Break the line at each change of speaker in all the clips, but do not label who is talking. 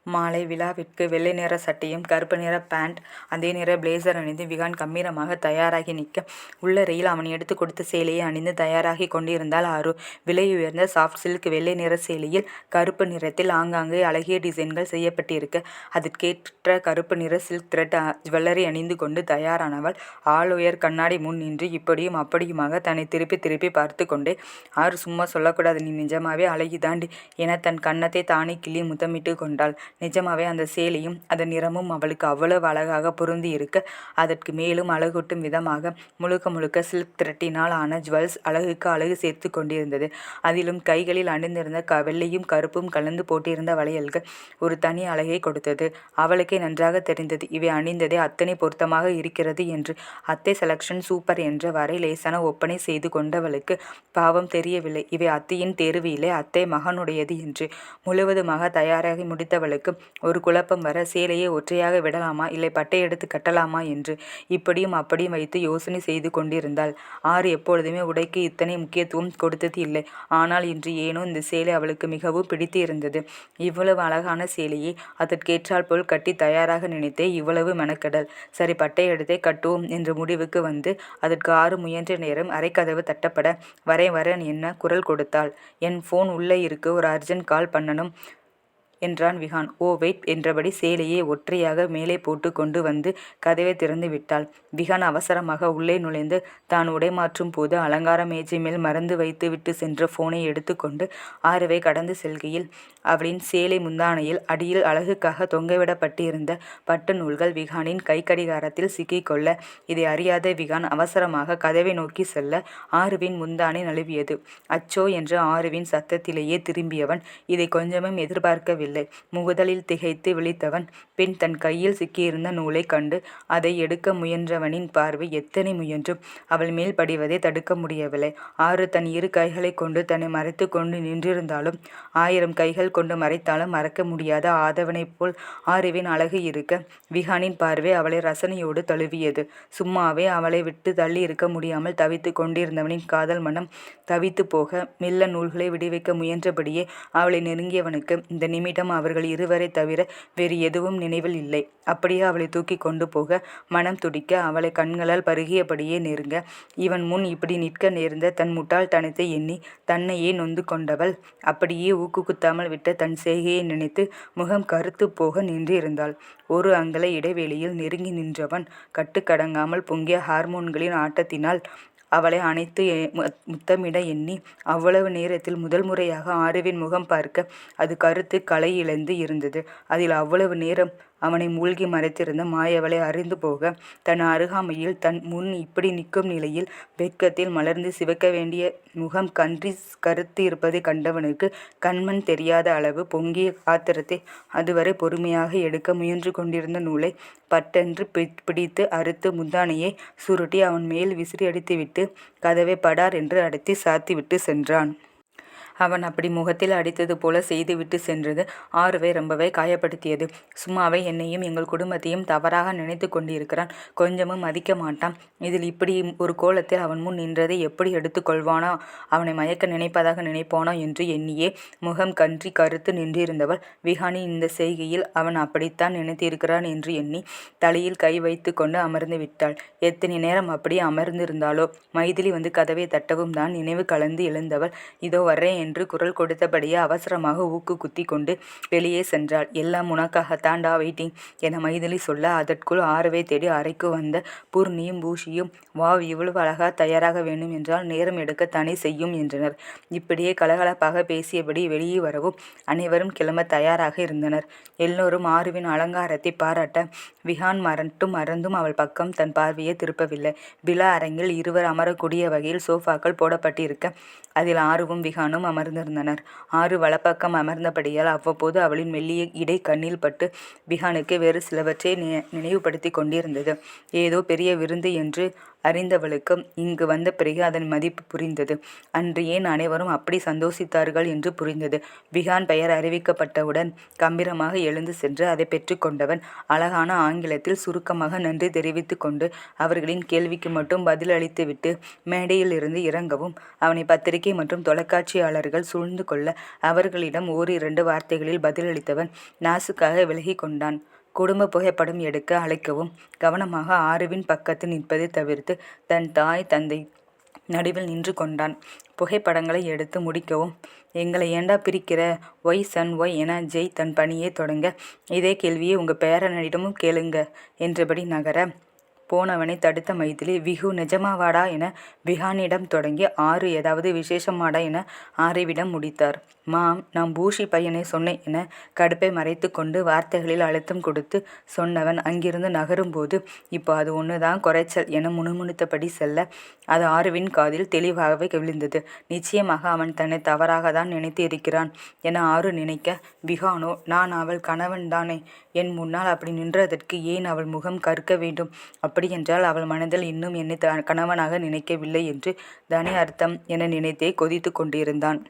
மாலை விழாவிற்கு வெள்ளை நிற சட்டையும் கருப்பு நிற பேண்ட் அதே நிற பிளேசர் அணிந்து விகான் கம்பீரமாக தயாராகி நிற்க, உள்ளறையில் அவன் எடுத்து கொடுத்த சேலையை அணிந்து தயாராகி கொண்டிருந்தாள் ஆரு. விலை உயர்ந்த சாஃப்ட் சில்க் வெள்ளை நிற சேலையில் கருப்பு நிறத்தில் ஆங்காங்கே அழகிய டிசைன்கள் செய்யப்பட்டிருக்க, அதற்கேற்ற கருப்பு நிற சில்க் த்ரெட் ஜுவல்லரி அணிந்து கொண்டு தயாரானவள் ஆள் உயர் கண்ணாடி முன் நின்று இப்படியும் அப்படியுமாக தன்னை திருப்பி திருப்பி பார்த்து கொண்டே, ஆறு சும்மா சொல்லக்கூடாது, நீ நிஜமாவே அழகிதாண்டி என தன் கன்னத்தை தானே கிள்ளி முத்தமிட்டு கொண்டாள். நிஜமாவே அந்த சேலையும் அதன் நிறமும் அவளுக்கு அவ்வளவு அழகாக பொருந்தி இருக்க, அதற்கு மேலும் அழகூட்டும் விதமாக முழுக்க முழுக்க சில்க் த்ரெட்டினால் ஆன ஜுவல்ஸ் அழகுக்கு அழகு சேர்த்து கொண்டிருந்தது. அதிலும் கைகளில் அணிந்திருந்த வெள்ளையும் கருப்பும் கலந்து போட்டிருந்த வளையல்கள் ஒரு தனி அழகை கொடுத்தது. அவளுக்கே நன்றாக தெரிந்தது இவை அணிந்ததே அத்தனை பொருத்தமாக இருக்கிறது என்று. அத்தை செலக்ஷன் சூப்பர் என்ற வரை லேசான ஒப்பனை செய்து கொண்டவளுக்கு பாவம் தெரியவில்லை இவை அத்தையின் தேர்வு இல்லை, அத்தை மகனுடையது என்று. முழுவதுமாக தயாராகி முடித்தவளுக்கு ஒரு குழப்பம் வர, சேலையை ஒற்றையாக விடலாமா இல்லை பட்டை எடுத்து கட்டலாமா என்று இப்படியும் அப்படியும் வைத்து யோசனை செய்து கொண்டிருந்தாள். ஆறு எப்பொழுதுமே உடைக்கு இத்தனை முக்கியத்துவம் கொடுத்தது இல்லை. ஆனால் இன்று ஏனோ இந்த சேலை அவளுக்கு மிகவும் பிடித்து இருந்தது. இவ்வளவு அழகான சேலையை அதற்கேற்றால் போல் கட்டி தயாராக நினைத்தே இவ்வளவு மெனக்கடல். சரி, பட்டை எடுத்தே கட்டுவோம் என்ற முடிவுக்கு வந்து அதற்கு ஆறு முயன்ற நேரம் அரைக்கதவு தட்டப்பட வரேன் என்ன குரல் கொடுத்தாள். என் ஃபோன் உள்ளே இருக்கு, ஒரு அர்ஜென்ட் கால் பண்ணணும் என்றான் விகான். ஓ வெயிட் என்றபடி சேலையை ஒற்றையாக மேலே போட்டு கொண்டு வந்து கதவை திறந்து விட்டாள். விகான் அவசரமாக உள்ளே நுழைந்து தான் உடைமாற்றும் போது அலங்கார மேஜை மேல் மறந்து வைத்து விட்டு சென்ற போனை எடுத்துக்கொண்டு ஆறுவை கடந்து செல்கையில் அவளின் சேலை முந்தானையில் அடியில் அழகுக்காக தொங்கவிடப்பட்டிருந்த பட்டு நூல்கள் விகானின் கை கடிகாரத்தில் சிக்கிக்கொள்ள, இதை அறியாத விகான் அவசரமாக கதவை நோக்கி செல்ல ஆறுவின் முந்தானை நழுவியது. அச்சோ என்ற ஆறுவின் சத்தத்திலேயே திரும்பியவன் இதை கொஞ்சமும் எதிர்பார்க்கவில்லை. முகுதலில் திகைத்து விழித்தவன் பின் தன் கையில் சிக்கியிருந்த நூலை கண்டு அதை எடுக்க முயன்றவனின் பார்வை எத்தனை முயன்றும் அவள் மேல் படிவதை தடுக்க முடியவில்லை. ஆறு தன் இரு கைகளை கொண்டு தன்னை மறைத்து கொண்டு நின்றிருந்தாலும், 1000 கைகள் கொண்டு மறைத்தாலும் மறக்க முடியாத ஆதவனைப் போல் ஆறுவின் அழகு இருக்க, விகானின் பார்வை அவளை ரசனையோடு தழுவியது. சும்மாவே அவளை விட்டு தள்ளி இருக்க முடியாமல் தவித்து கொண்டிருந்தவனின் காதல் மனம் தவித்து போக, மெல்ல நூல்களை விடுவிக்க முயன்றபடியே அவளை நெருங்கியவனுக்கு இந்த நிமிடம் அவர்கள் இருவரை தவிர வேறு எதுவும் நினைவில் இல்லை. அப்படியே அவளை தூக்கி கொண்டு போக மனம் துடிக்க, அவளை கண்களால் பருகியபடியே நெருங்க, இவன் முன் இப்படி நிற்க நேர்ந்த தன் முட்டாள்தனத்தை எண்ணி தன்னையே நொந்து கொண்டவள் அப்படியே ஊக்கு குத்தாமல் விட்ட தன் செய்கையை நினைத்து முகம் கருத்து போக நின்றிருந்தாள். ஒரு அங்கல இடைவெளியில் நெருங்கி நின்றவன் கட்டுக்கடங்காமல் பொங்கிய ஹார்மோன்களின் ஆட்டத்தினால் அவளை அணைத்து முத்தமிட எண்ணி அவ்வளவு நேரத்தில் முதல் முறையாக ஆறுவின் முகம் பார்க்க அது கருத்து களை இழந்து இருந்தது. அதில் அவ்வளவு நேரம் அவனை மூழ்கி மறைத்திருந்த மாயவளை அறிந்து போக, தன் அருகாமையில் தன் முன் இப்படி நிற்கும் நிலையில் வெட்கத்தில் மலர்ந்து சிவக்க வேண்டிய முகம் கன்றி கருத்து இருப்பதை கண்டவனுக்கு கண்மண் தெரியாத அளவு பொங்கிய ஆத்திரத்தை அதுவரை பொறுமையாக எடுக்க முயன்று கொண்டிருந்த நூலை பட்டென்று பிடித்து அறுத்து முந்தானையை சுருட்டி அவன் மேல் விசிறி அடித்துவிட்டு கதவை படார் என்று அடைத்து சாத்திவிட்டு சென்றான். அவன் அப்படி முகத்தில் அடித்தது போல செய்துவிட்டு சென்றது ஆறுவை ரொம்பவே காயப்படுத்தியது. சும்மாவே என்னையும் எங்கள் குடும்பத்தையும் தவறாக நினைத்து கொண்டிருக்கிறான், கொஞ்சமும் மதிக்க மாட்டான். இதில் இப்படி ஒரு கோலத்தில் அவன் முன் நின்றதை எப்படி எடுத்துக்கொள்வானோ, அவனை மயக்க நினைப்பதாக நினைப்பானோ என்று எண்ணியே முகம் கன்றி கருத்து நின்றிருந்தவள் விகானின் இந்த செய்கையில் அவன் அப்படித்தான் நினைத்திருக்கிறான் என்று எண்ணி தலையில் கை வைத்து கொண்டு அமர்ந்து விட்டாள். எத்தனை நேரம் அப்படியே அமர்ந்திருந்தாளோ, மைதிலி வந்து கதவை தட்டவும் தான் நினைவு கலந்து எழுந்தவள் இதோ வர்றேன் என்று குரல் கொடுத்தபடியே அவசரமாக ஊக்கு குத்தி கொண்டு வெளியே சென்றாள். எல்லாம் உனக்காகத்தாண்டா வெயிட்டிங் என மைதிலி சொல்ல, அதற்குள் ஆறுவை தேடி அறைக்கு வந்த பூர்ணியும் பூஷியும் வாவ், இவ்வளவு அழகா தயாராக வேண்டும் என்றால் நேரம் எடுக்க தனி செய்யும் என்றனர். இப்படியே கலகலப்பாக பேசியபடி வெளியே வரவும் அனைவரும் கிளம்ப தயாராக இருந்தனர். எல்லோரும் ஆறுவின் அலங்காரத்தை பாராட்ட, விகான் மறந்தும் அவள் பக்கம் தன் பார்வையை திருப்பவில்லை. விழா அரங்கில் இருவர் அமரக்கூடிய வகையில் சோஃபாக்கள் போடப்பட்டிருக்க, அதில் ஆறுவும் விகானும் அமர்ந்திருந்தனர். ஆறு வலப்பக்கம் அமர்ந்தபடியால் அவ்வப்போது அவளின் மெல்லிய இடை கண்ணில் பட்டு விகானுக்கு வேறு சிலவற்றை நினைவுபடுத்தி கொண்டிருந்தது. ஏதோ பெரிய விருந்து என்று அறிந்தவளுக்கு இங்கு வந்த பிறகு அதன் மதிப்பு புரிந்தது. அன்று ஏன் அனைவரும் அப்படி சந்தோஷித்தார்கள் என்று புரிந்தது. விகான் பெயர் அறிவிக்கப்பட்டவுடன் கம்பீரமாக எழுந்து சென்று அதை பெற்றுக்கொண்டவன் அழகான ஆங்கிலத்தில் சுருக்கமாக நன்றி தெரிவித்து கொண்டு அவர்களின் கேள்விக்கு மட்டும் பதிலளித்துவிட்டு மேடையில் இருந்து இறங்கவும் அவனை பத்திரிகை மற்றும் தொலைக்காட்சியாளர்கள் சூழ்ந்து கொள்ள அவர்களிடம் ஓரிரண்டு வார்த்தைகளில் பதிலளித்தவன் நாசுக்காக விலகி கொண்டான். குடும்ப புகைப்படம் எடுக்க அழைக்கவும் கவனமாக ஆருவின் பக்கத்தில் நிற்பதை தவிர்த்து தன் தாய் தந்தை நடுவில் நின்று கொண்டான். புகைப்படங்களை எடுத்து முடிக்கவும் எங்களை ஏண்டா பிரிக்கிற, ஒய் சன் ஒய் என ஜெய் தன் பணியை தொடங்க இதே கேள்வியை உங்கள் பேரனிடமும் கேளுங்க என்றபடி நகர போனவனை தடுத்த மைதிலி விகு நிஜமாவாடா என விகானிடம் தொடங்கி ஆறு ஏதாவது விசேஷமாடா என ஆரிவிடம் முடித்தார். மாம், நான் பூஷி பையனை சொன்னேன் என கடுப்பை மறைத்து கொண்டு வார்த்தைகளில் அழுத்தம் கொடுத்து சொன்னவன் அங்கிருந்து நகரும்போது இப்போ அது ஒன்று தான் குறைச்சல் என முணுமுணுத்தபடி செல்ல அது ஆருவின் காதில் தெளிவாகவே விழுந்தது. நிச்சயமாக அவன் தன்னை தவறாக தான் நினைத்து இருக்கிறான் என ஆறு நினைக்க, விகானோ நான் அவள் கணவன் தானே, என் முன்னால் அப்படி நின்றதற்கு ஏன் அவள் முகம் கற்க வேண்டும்? அப்படியென்றால் அவள் மனதில் இன்னும் என்னை கணவனாக நினைக்கவில்லை என்று தானே அர்த்தம் என நினைத்தே கொதித்து கொண்டிருந்தான்.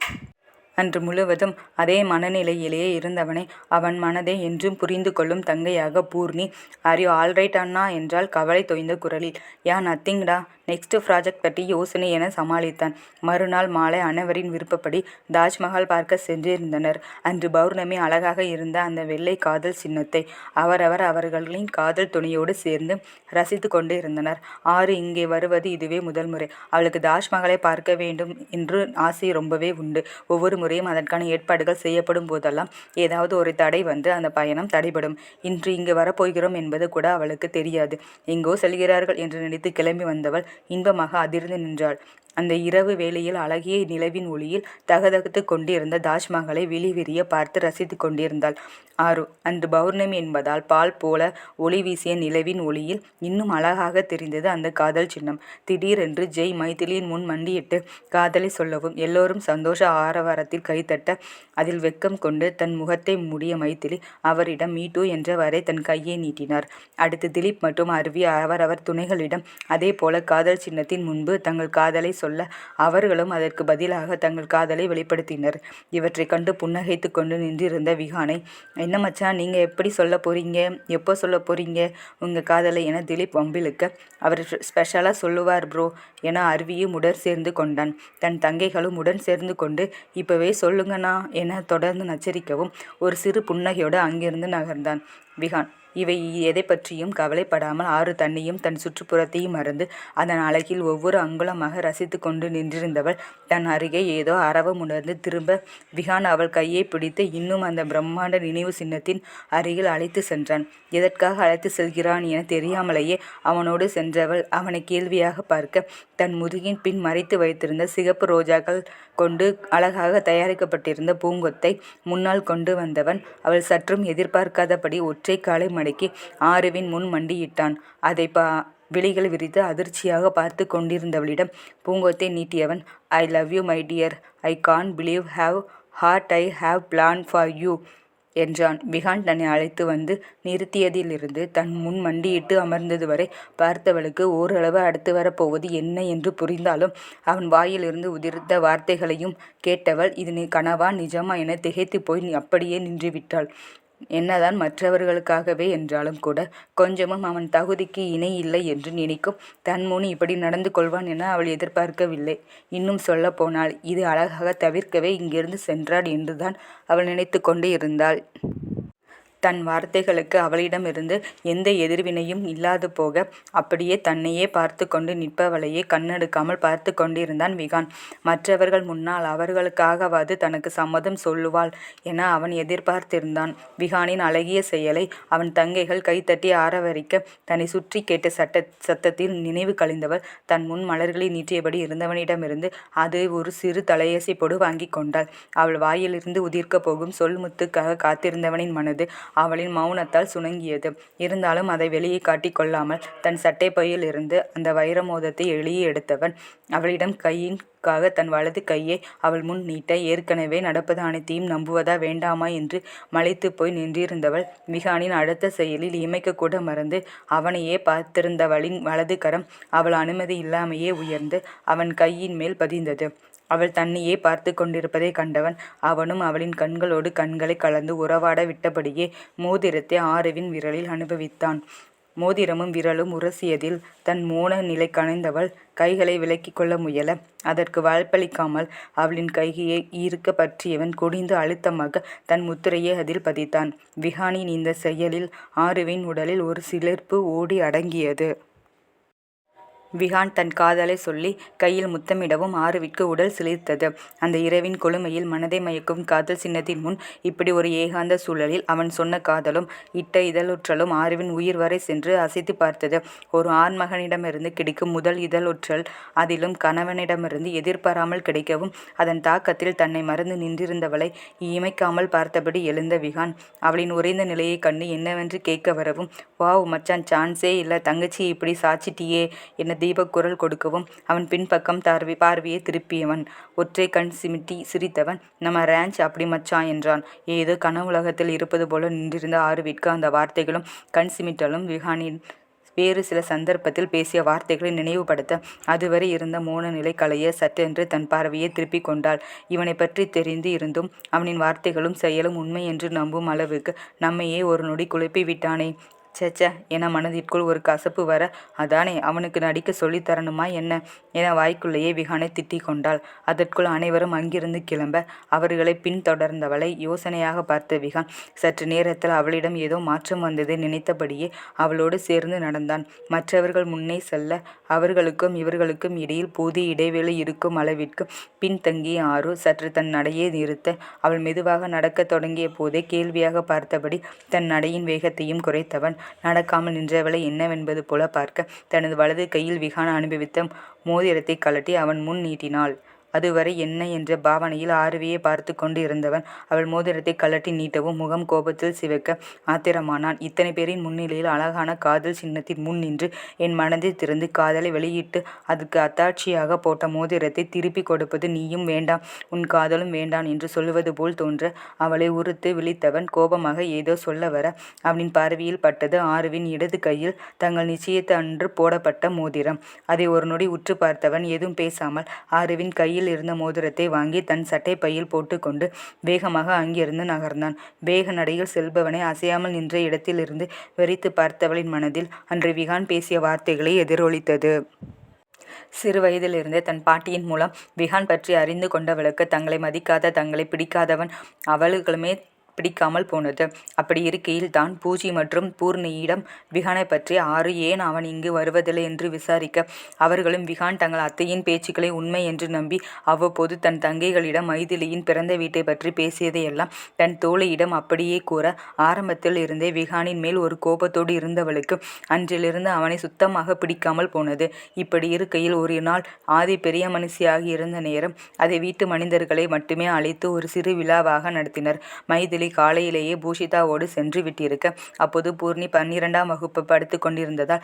அன்று முழுவதும் அதே மனநிலையிலேயே இருந்தவனை அவன் மனதை என்றும் புரிந்து கொள்ளும் தங்கையாக பூர்ணி ஆர் யூ ஆல்ரைட் அண்ணா என்றால் கவலை தோய்ந்த குரலில். யா நத்திங்டா, நெக்ஸ்ட் ப்ராஜெக்ட் பற்றி யோசனை என சமாளித்தான். மறுநாள் மாலை அனைவரின் விருப்பப்படி தாஜ்மஹால் பார்க்க சென்றிருந்தனர். அன்று பௌர்ணமி அழகாக இருந்த அந்த வெள்ளை காதல் சின்னத்தை அவர்களின் காதல் துணையோடு சேர்ந்து ரசித்து கொண்டு இருந்தனர். ஆறு இங்கே வருவது இதுவே முதல் முறை. அவளுக்கு தாஜ்மஹாலை பார்க்க வேண்டும் என்று ஆசை ரொம்பவே உண்டு. ஒவ்வொரு முறையும் அதற்கான ஏற்பாடுகள் செய்யப்படும் போதெல்லாம் ஏதாவது ஒரு தடை வந்து அந்த பயணம் தடைபடும். இன்று இங்கு வரப்போகிறோம் என்பது கூட அவளுக்கு தெரியாது. எங்கோ செல்கிறார்கள் என்று நினைத்து கிளம்பி வந்தவள் இன்பமாக அதிர்ந்து நின்றாள். அந்த இரவு வேளையில் அழகிய நிலவின் ஒளியில் தகதகத்து கொண்டிருந்த தாஜ்மஹாலை விழிவிரிய பார்த்து ரசித்து கொண்டிருந்தாள். ஆறு அன்று பௌர்ணமி என்பதால் பால் போல ஒளி வீசிய நிலவின் ஒளியில் இன்னும் அழகாக தெரிந்தது அந்த காதல் சின்னம். திடீரென்று ஜெய் மைதிலியின் முன் மண்டியிட்டு காதலை சொல்லவும் எல்லோரும் சந்தோஷ ஆரவாரத்தில் கைத்தட்ட அதில் வெக்கம் கொண்டு தன் முகத்தை மூடிய மைதிலி அவரிடம் மீட்டு என்ற வரை தன் கையை நீட்டினார். அடுத்து திலீப் மற்றும் அருவி அவரவர் துணைகளிடம் அதே போல காதல் சின்னத்தின் முன்பு தங்கள் காதலை சொல்ல அவர்களும் அதற்கு பதிலாக தங்கள் காதலை வெளிப்படுத்தினர். இவற்றை கண்டு புன்னகைத்து கொண்டு நின்றிருந்த விகானை, என்ன மச்சான், நீங்க எப்படி சொல்ல போறீங்க, எப்போ சொல்ல போறீங்க உங்க காதலை என திலீப் வம்பிழுக்க, அவர் ஸ்பெஷலாக சொல்லுவார் ப்ரோ என அருவியும் உடன் சேர்ந்து கொண்டான். தன் தங்கைகளும் உடன் சேர்ந்து கொண்டு இப்பவே சொல்லுங்கண்ணா என தொடர்ந்து நச்சரிக்கவும் ஒரு சிறு புன்னகையோடு அங்கிருந்து நகர்ந்தான் விகான். இவை எதை பற்றியும் கவலைப்படாமல் ஆறு தன்னையும் தன் சுற்றுப்புறத்தையும் மறந்து அதன் அழகில் ஒவ்வொரு அங்குலமாக ரசித்து கொண்டு நின்றிருந்தவள் தன் அருகே ஏதோ அரவம் உணர்ந்து திரும்ப விகான் அவள் கையை பிடித்து இன்னும் அந்த பிரம்மாண்ட நினைவு சின்னத்தின் அருகில் அழைத்து சென்றான். எதற்காக அழைத்து செல்கிறான் என தெரியாமலேயே அவனோடு சென்றவள் அவனை கேள்வியாக பார்க்க தன் முதுகின் பின் மறைத்து வைத்திருந்த சிகப்பு ரோஜாக்கள் கொண்டு அழகாக தயாரிக்கப்பட்டிருந்த பூங்கொத்தை முன்னால் கொண்டு வந்தவன் அவள் சற்றும் எதிர்பார்க்காதபடி ஒற்றை காலை மடக்கி ஆருவின் முன் மண்டியிட்டான். அதை விழிகள் விரித்து அதிர்ச்சியாக பார்த்து கொண்டிருந்தவளிடம் பூங்கொத்தை நீட்டியவன், I love you my dear, I can believe how hard I have plan for you என்றான். விகான் தன்னை அழைத்து வந்து நிறுத்தியதிலிருந்து தன் முன் மண்டியிட்டு அமர்ந்தது வரை பார்த்தவளுக்கு ஓரளவு அடுத்து வரப்போவது என்ன என்று புரிந்தாலும் அவன் வாயிலிருந்து உதிர்த்த வார்த்தைகளையும் கேட்டவள் இது கனவா நிஜமா என திகைத்து போய் அப்படியே நின்றுவிட்டாள். என்னதான் மற்றவர்களுக்காகவே என்றாலும் கூட கொஞ்சமும் அவன் தகுதிக்கு இணை இல்லை என்று நினைக்கும் தன் முன் இப்படி நடந்து கொள்வான் என அவள் எதிர்பார்க்கவில்லை. இன்னும் சொல்ல போனால் இது அழகாக தவிர்க்கவே இங்கிருந்து சென்றாள் என்றுதான் அவள் நினைத்து கொண்டு இருந்தாள். தன் வார்த்தைகளுக்கு அவளிடமிருந்து எந்த எதிர்வினையும் இல்லாது போக அப்படியே தன்னையே பார்த்து கொண்டு நிற்பவளையே கண்ணெடுக்காமல் பார்த்து கொண்டிருந்தான் விகான். மற்றவர்கள் முன்னால் அவர்களுக்காகவாது தனக்கு சம்மதம் சொல்லுவாள் என அவன் எதிர்பார்த்திருந்தான். விகானின் அழகிய செயலை அவன் தங்கைகள் கைத்தட்டி ஆரவரிக்க தன்னை சுற்றி கேட்ட சத்தத்தில் நினைவு கழிந்தவள் தன் முன் மலர்களை நீட்டியபடி இருந்தவனிடமிருந்து அது ஒரு சிறு தலையசை பொடு வாங்கி கொண்டாள். அவள் வாயிலிருந்து உதிர்க்க போகும் சொல்முத்துக்காக காத்திருந்தவனின் மனது அவளின் மௌனத்தால் சுணங்கியது. இருந்தாலும் அதை வெளியே காட்டிக்கொள்ளாமல் தன் சட்டை பையிலிருந்து அந்த வைர மோதிரத்தை வெளியே எடுத்தவன் அவளிடம் கையின்காக தன் வலது கையை அவள் முன் நீட்ட, ஏற்கனவே நடப்பது அனைத்தையும் நம்புவதா வேண்டாமா என்று மலைத்து போய் நின்றிருந்தவள் விகானின் அடுத்த செயலில் இமைக்கக்கூட மறந்து அவனையே பார்த்திருந்தவளின் வலது கரம் அவள் அனுமதி இல்லாமையே உயர்ந்து அவன் கையின் மேல் பதிந்தது. அவள் தன்னையே பார்த்து கொண்டிருப்பதை கண்டவன் அவனும் அவளின் கண்களோடு கண்களை கலந்து உறவாட விட்டபடியே மோதிரத்தை ஆருவின் விரலில் அனுபவித்தான். மோதிரமும் விரலும் உரசியதில் தன் மோன நிலை கணைந்தவள் கைகளை விலக்கிக் கொள்ள முயல, அதற்கு வாய்ப்பளிக்காமல் அவளின் கையை ஈர்க்க பற்றியவன் குனிந்து அழுத்தமாக தன் முத்திரையை அதில் பதித்தான். விகானின் இந்த செயலில் ஆருவின் உடலில் ஒரு சிலிர்ப்பு ஓடி அடங்கியது. விகான் தன் காதலை சொல்லி கையில் முத்தமிடவும் ஆருவிற்கு உடல் சிலிர்த்தது. அந்த இரவின் கொழுமையில் மனதை மயக்கும் காதல் சின்னத்தின் முன் இப்படி ஒரு ஏகாந்த சூழலில் அவன் சொன்ன காதலும் இட்ட இதழொற்றலும் ஆருவின் உயிர் வரை சென்று அசைத்து பார்த்தது. ஒரு ஆண்மகனிடமிருந்து கிடைக்கும் முதல் இதழொற்றல், அதிலும் கணவனிடமிருந்து எதிர்பாராமல் கிடைக்கவும் அதன் தாக்கத்தில் தன்னை மறந்து நின்றிருந்தவளை இமைக்காமல் பார்த்தபடி எழுந்த விகான் அவளின் உறைந்த நிலையை கண்டு என்னவென்று கேட்க வரவும், வாவ் மச்சான், சான்ஸே இல்லை, தங்கச்சி இப்படி சாச்சிட்டியே என்ன தீபக் குரல் கொடுக்கவும் அவன் பின்பக்கம் பார்வையை திருப்பியவன் ஒற்றை கண் சிமிட்டி சிரித்தவன், நம்ம ரேஞ்ச் அப்படி மச்சான் என்றான். ஏதோ கனவுலகத்தில் இருப்பது போல நின்றிருந்த ஆருவிற்கு அந்த வார்த்தைகளும் கண் சிமிட்டலும் விகானின் வேறு சில சந்தர்ப்பத்தில் பேசிய வார்த்தைகளை நினைவுபடுத்த அதுவரை இருந்த மோன நிலை களைய சட்டென்று தன் பார்வையை திருப்பிக் கொண்டாள். இவனை பற்றி தெரிந்து இருந்தும் அவனின் வார்த்தைகளும் செயலும் உண்மை என்று நம்பும் அளவுக்கு நம்மையே ஒரு நொடி குழப்பி விட்டானே. சச்ச என மனதிற்குள் ஒரு கசப்பு வர, அதானே அவனுக்கு நடிக்க சொல்லித்தரணுமா என்ன என வாய்க்குள்ளேயே விகானை திட்டிக் கொண்டாள். அதற்குள் அனைவரும் அங்கிருந்து கிளம்ப அவர்களை பின்தொடர்ந்தவளை யோசனையாக பார்த்த விகான் சற்று நேரத்தில் அவளிடம் ஏதோ மாற்றம் வந்ததை நினைத்தபடியே அவளோடு சேர்ந்து நடந்தான். மற்றவர்கள் முன்னே செல்ல அவர்களுக்கும் இவர்களுக்கும் இடையில் போதிய இடைவேளை இருக்கும் அளவிற்கு பின்தங்கிய ஆரு சற்று தன் நடையை நிறுத்த அவள் மெதுவாக நடக்கத் தொடங்கிய போதே கேள்வியாக பார்த்தபடி தன் நடையின் வேகத்தையும் குறைத்தவன் நடக்காமல் நின்றவளை என்னவென்பது போல பார்க்க தனது வலது கையில் விகான் அனுபவித்த மோதிரத்தை கழட்டி அவன் முன் நீட்டினாள். அதுவரை என்ன என்ற பாவனையில் ஆருவியை பார்த்து கொண்டு இருந்தவன் அவள் மோதிரத்தை கழட்டி நீட்டவும் முகம் கோபத்தில் சிவக்க ஆத்திரமானான். இத்தனை பேரின் முன்னிலையில் அழகான காதல் சின்னத்தின் முன் நின்று என் மனதை திறந்து காதலை வெளியிட்டு அதுக்கு அத்தாட்சியாக போட்ட மோதிரத்தை திருப்பி கொடுப்பது நீயும் வேண்டாம் உன் காதலும் வேண்டாம் என்று சொல்லுவது போல் தோன்ற அவளை உறுத்து விழித்தவன் கோபமாக ஏதோ சொல்ல வர அவனின் பார்வையில் பட்டது ஆருவின் இடது கையில் தங்கள் நிச்சயத்து அன்று போடப்பட்ட மோதிரம். அதை ஒரு நொடி உற்று பார்த்தவன் எதுவும் பேசாமல் ஆருவின் கையில் இருந்த மோதிரத்தை வாங்கி தன் சட்டை பையில் போட்டுக்கொண்டு வேகமாக அங்கிருந்து நகர்ந்தான். வேக நடையில் செல்பவனை அசையாமல் நின்ற இடத்திலிருந்து வெறித்து பார்த்தவளின் மனதில் அன்று விகான் பேசிய வார்த்தைகளை எதிரொலித்தது. சிறு வயதிலிருந்தே தன் பாட்டியின் மூலம் விகான் பற்றி அறிந்து கொண்டவளுக்கு தங்களை மதிக்காத தங்களை பிடிக்காதவன் அவளுகளுமே பிடிக்காமல் போனது. அப்படி இருக்கையில் தான் பூஜி மற்றும் பூர்ணியிடம் விகானை பற்றி ஆறு ஏன் அவன் இங்கு வருவதில்லை என்று விசாரிக்க அவர்களும் விகான் தங்கள் அத்தையின் பேச்சுக்களை உண்மை என்று நம்பி அவ்வப்போது தன் தங்கைகளிடம் மைதிலியின் பிறந்த வீட்டை பற்றி பேசியதையெல்லாம் தன் தோழியிடம் அப்படியே கூற ஆரம்பத்தில் இருந்தே விகானின் மேல் ஒரு கோபத்தோடு இருந்தவளுக்கு அன்றிலிருந்து அவனை சுத்தமாக பிடிக்காமல் போனது. இப்படி இருக்கையில் ஒரு நாள் ஆதி பெரிய மனுஷியாகி இருந்த நேரம் அதை வீட்டு மனிதர்களை மட்டுமே அழைத்து ஒரு சிறு விழாவாக நடத்தினர். மைதிலி காலையிலேயே பூஷிதாவோடு சென்று விட்டிருக்க அப்போது பூர்ணி 12ஆம் வகுப்பு படித்து கொண்டிருந்ததால்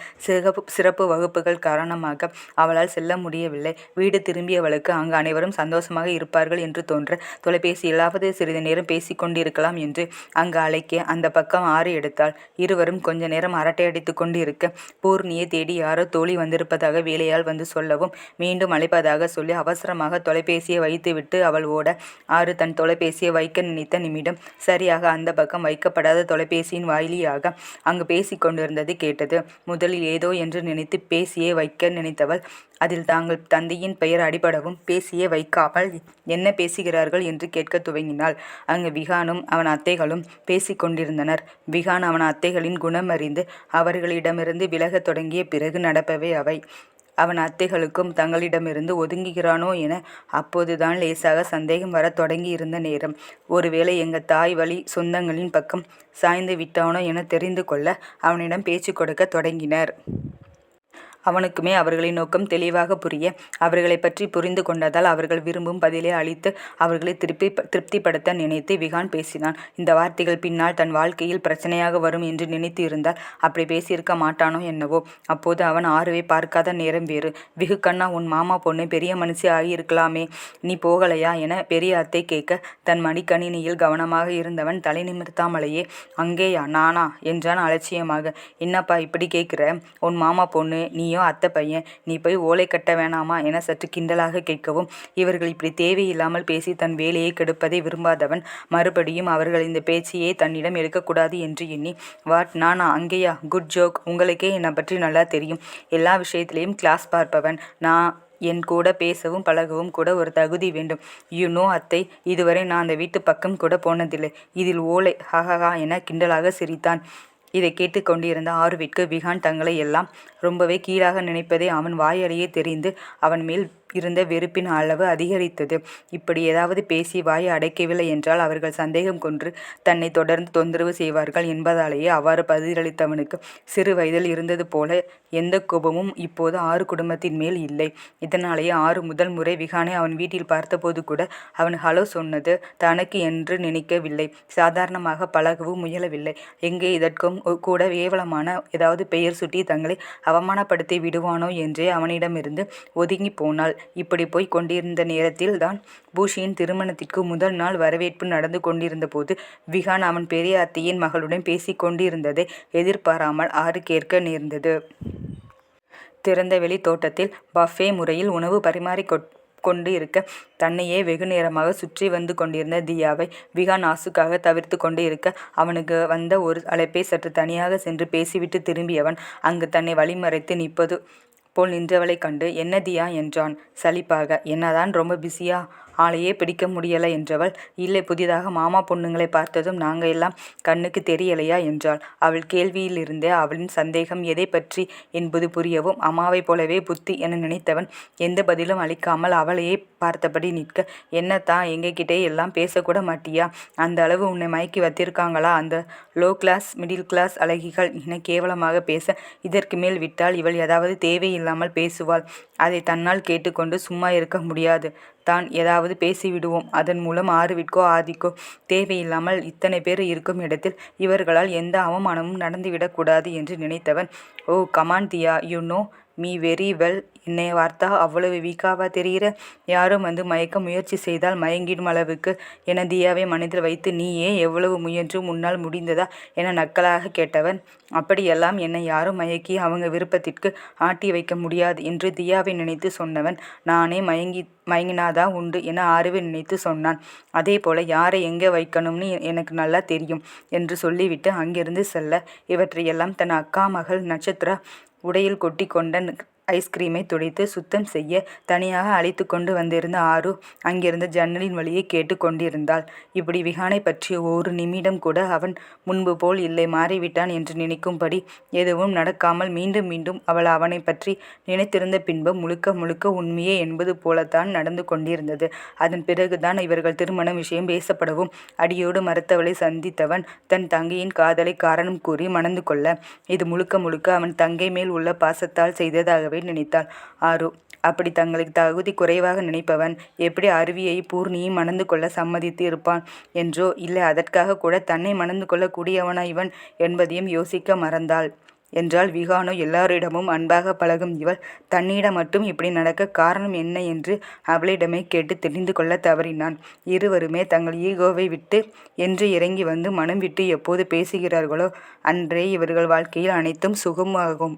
சிறப்பு வகுப்புகள் காரணமாக அவளால் செல்ல முடியவில்லை. வீடு திரும்பியவளுக்கு அங்கு அனைவரும் சந்தோஷமாக இருப்பார்கள் என்று தோன்ற தொலைபேசியிலாவது சிறிது நேரம் பேசிக்கொண்டிருக்கலாம் என்று அங்கு அழைக்க அந்த பக்கம் ஆறு எடுத்தாள். இருவரும் கொஞ்ச நேரம் அரட்டை அடித்து கொண்டிருக்க பூர்ணியை தேடி யாரோ தோழி வந்திருப்பதாக வேலையால் வந்து சொல்லவும் மீண்டும் அழைப்பதாக சொல்லி அவசரமாக தொலைபேசியை வைத்துவிட்டு அவள் ஓட ஆறு தன் தொலைபேசியை வைக்க நினைத்த நிமிடம் சரியாக அந்த பக்கம் வைக்கப்படாத தொலைபேசியின் வாயிலியாக அங்கு பேசிக் கொண்டிருந்தது கேட்டது. முதலில் ஏதோ என்று நினைத்து பேசியே வைக்க நினைத்தவள் அதில் தாங்கள் தந்தையின் பெயர் அடிபடவும் பேசியே வைக்காமல் என்ன பேசுகிறார்கள் என்று கேட்க துவங்கினாள். அங்கு விகானும் அவன் அத்தைகளும் பேசிக் கொண்டிருந்தனர். விகான் அவன் அத்தைகளின் குணம் அறிந்து அவர்களிடமிருந்து விலகத் தொடங்கிய பிறகு நடப்பவை அவை. அவன் அத்தைகளுக்கும் தங்களிடமிருந்து ஒதுங்குகிறானோ என அப்போதுதான் லேசாக சந்தேகம் வர தொடங்கி இருந்த நேரம். ஒருவேளை எங்கள் தாய் வழி சொந்தங்களின் பக்கம் சாய்ந்து விட்டானோ என தெரிந்து கொள்ள அவனிடம் பேச்சு கொடுக்க தொடங்கினர். அவனுக்குமே அவர்களின் நோக்கம் தெளிவாக புரிய, அவர்களை பற்றி புரிந்து கொண்டதால் அவர்கள் விரும்பும் பதிலை அளித்து அவர்களை திருப்திப்படுத்த நினைத்து விகான் பேசினான். இந்த வார்த்தைகள் பின்னால் தன் வாழ்க்கையில் பிரச்சனையாக வரும் என்று நினைத்து இருந்தால் அப்படி பேசியிருக்க மாட்டானோ என்னவோ. அப்போது அவன் ஆருவை பார்க்காத நேரம் வேறு. விகு கண்ணா, உன் மாமா பொண்ணு பெரிய மனுஷி ஆகியிருக்கலாமே, நீ போகலையா என பெரிய அத்தை கேட்க, தன் மடிக்கணினியில் கவனமாக இருந்தவன் தலை நிமிர்த்தாமலேயே, அங்கேயா, நானா என்றான் அலட்சியமாக. என்னப்பா இப்படி கேட்குற? உன் மாமா பொண்ணு, நீயோ அத்தை பையன், நீ போய் ஓலை கட்ட வேணாமா என சற்று கிண்டலாக கேட்கவும், இவர்கள் இப்படி தேவையில்லாமல் பேசி தன் வேலையை கெடுப்பதை விரும்பாதவன் மறுபடியும் அவர்கள் இந்த பேச்சையே தன்னிடம் எடுக்கக்கூடாது என்று எண்ணி, வாட், நானா அங்கேயா? Good joke. உங்களுக்கே என்னை பற்றி நல்லா தெரியும். எல்லா விஷயத்திலையும் கிளாஸ் பார்ப்பவன் நான். என் கூட பேசவும் பழகவும் கூட ஒரு தகுதி வேண்டும். அத்தை, இதுவரை நான் அந்த வீட்டு பக்கம் கூட போனதில்லை. இதில் ஓலை, ஹஹஹா என கிண்டலாக சிரித்தான். இதை கேட்டு கொண்டிருந்த ஆருவிற்கு விகான் தங்களை எல்லாம் ரொம்பவே கீழாக நினைப்பதை அவன் வாயாலேயே தெரிந்து அவன் மேல் இருந்த வெறுப்பின் அளவு அதிகரித்தது. இப்படி ஏதாவது பேசி வாயை அடைக்கவில்லை என்றால் அவர்கள் சந்தேகம் கொண்டு தன்னை தொடர்ந்து தொந்தரவு செய்வார்கள் என்பதாலேயே அவ்வாறு பதிலளித்தவனுக்கு சிறு வயதில் இருந்தது போல எந்த கோபமும் இப்போது ஆறு குடும்பத்தின் மேல் இல்லை. இதனாலேயே ஆறு முதல் முறை விகானை அவன் வீட்டில் பார்த்தபோது கூட அவன் ஹலோ சொன்னது தனக்கு என்று நினைக்கவில்லை. சாதாரணமாக பழகவும் முயலவில்லை. எங்கே இதற்கும் கூட கேவலமான ஏதாவது பெயர் சுட்டி தங்களை அவமானப்படுத்தி விடுவானோ என்றே அவனிடமிருந்து ஒதுங்கி போனாள். இப்படி போய் கொண்டிருந்த நேரத்தில் தான் பூஷியின் திருமணத்திற்கு முதல் நாள் வரவேற்பு நடந்து கொண்டிருந்த போது விகான் அவன் பெரிய அத்தையின் மகளுடன் பேசி கொண்டிருந்ததை எதிர்பாராமல் ஆறு கேட்க நேர்ந்தது. திறந்தவெளி தோட்டத்தில் பஃபே முறையில் உணவு கொண்டு இருக்க தன்னையே வெகு நேரமாக சுற்றி வந்து கொண்டிருந்த தியாவை விகான் நாசுக்காக தவிர்த்து கொண்டு இருக்க, அவனுக்கு வந்த ஒரு அழைப்பை சற்று தனியாக சென்று பேசிவிட்டு திரும்பியவன் அங்கு தன்னை வழிமறைத்து நிற்பது போல் நின்றவளை கண்டு, என்ன தியா என்றான் சலிப்பாக. என்னதான் ரொம்ப பிஸியா? ஆளையே பிடிக்க முடியலை என்றவள், இல்லை, புதிதாக மாமா பொண்ணுங்களை பார்த்ததும் நாங்கள் எல்லாம் கண்ணுக்கு தெரியலையா என்றாள். அவள் கேள்வியிலிருந்தே அவளின் சந்தேகம் எதை பற்றி என்பது புரியவும், அம்மாவை போலவே புத்தி என நினைத்தவன் எந்த பதிலும் அளிக்காமல் அவளையே பார்த்தபடி நிற்க, என்னத்தான் எங்ககிட்டே எல்லாம் பேசக்கூட மாட்டியா? அந்த அளவு உன்னை மயக்கி வைத்திருக்காங்களா அந்த லோ கிளாஸ் மிடில் கிளாஸ் அழகிகள் என கேவலமாக பேச, இதற்கு மேல் விட்டால் இவள் ஏதாவது தேவையில்லாமல் பேசுவாள். அதை தன்னால் கேட்டுக்கொண்டு சும்மா இருக்க முடியாது. தான் ஏதாவது பேசிவிடுவோம். அதன் மூலம் ஆருவிற்கோ ஆதிக்கோ தேவையில்லாமல் இத்தனை பேர் இருக்கும் இடத்தில் இவர்களால் எந்த அவமானமும் நடந்துவிடக்கூடாது என்று நினைத்தவன், oh come on Diya, you know me very well. என்னை வார்த்தா அவ்வளவு வீக்காவா தெரிகிற? யாரும் வந்து மயக்க முயற்சி செய்தால் மயங்கிடும் அளவுக்கு என தியாவை மனதில் வைத்து, நீயே எவ்வளவு முயன்றும் முன்னால் முடிந்ததா என நக்கலாக கேட்டவன், அப்படியெல்லாம் என்னை யாரும் மயக்கி அவங்க விருப்பத்திற்கு ஆட்டி வைக்க முடியாது என்று தியாவை நினைத்து சொன்னவன், நானே மயங்கினாதா உண்டு என ஆருவை நினைத்து சொன்னான். அதே போல யாரை எங்கே வைக்கணும்னு எனக்கு நல்லா தெரியும் என்று சொல்லிவிட்டு அங்கிருந்து செல்ல, இவற்றையெல்லாம் தன் அக்கா மகள் நட்சத்திரா உடையில் கொட்டி கொண்ட ஐஸ்கிரீமை துடைத்து சுத்தம் செய்ய தனியாக அழைத்து கொண்டு வந்திருந்த ஆரு அங்கிருந்த ஜன்னலின் வழியை கேட்டு கொண்டிருந்தாள். இப்படி விகானை பற்றி ஒரு நிமிடம் கூட அவன் முன்பு போல் இல்லை, மாறிவிட்டான் என்று நினைக்கும்படி எதுவும் நடக்காமல் மீண்டும் மீண்டும் அவள் அவனை பற்றி நினைத்திருந்த பின்பு முழுக்க முழுக்க உண்மையே என்பது போலத்தான் நடந்து கொண்டிருந்தது. அதன் பிறகுதான் இவர்கள் திருமண விஷயம் பேசப்படவும் அடியோடு மறுத்தவளை சந்தித்தவன் தன் தங்கையின் காதலை காரணம் கூறி மணந்து கொள்ள, இது முழுக்க முழுக்க அவன் தங்கை மேல் உள்ள பாசத்தால் செய்ததாகவே நினைத்தாள் ஆரு. அப்படி தங்களுக்கு தகுதி குறைவாக நினைப்பவன் எப்படி அருவியை பூர்ணியை மணந்து கொள்ள சம்மதித்து இருப்பான் என்றோ, இல்லை அதற்காக கூட தன்னை மணந்து கொள்ளக்கூடியவனா இவன் என்பதையும் யோசிக்க மறந்தாள். என்றால் விகானோ எல்லாரிடமும் அன்பாக பழகும் இவள் தன்னிடம் மட்டும் இப்படி நடக்க காரணம் என்ன என்று அவளிடமே கேட்டு தெரிந்து கொள்ள தவறினான். இருவருமே தங்கள் ஈகோவை விட்டு என்று இறங்கி வந்து மனம் விட்டு எப்போது பேசுகிறார்களோ அன்றே இவர்கள் வாழ்க்கையில் அனைத்தும் சுகமாகும்.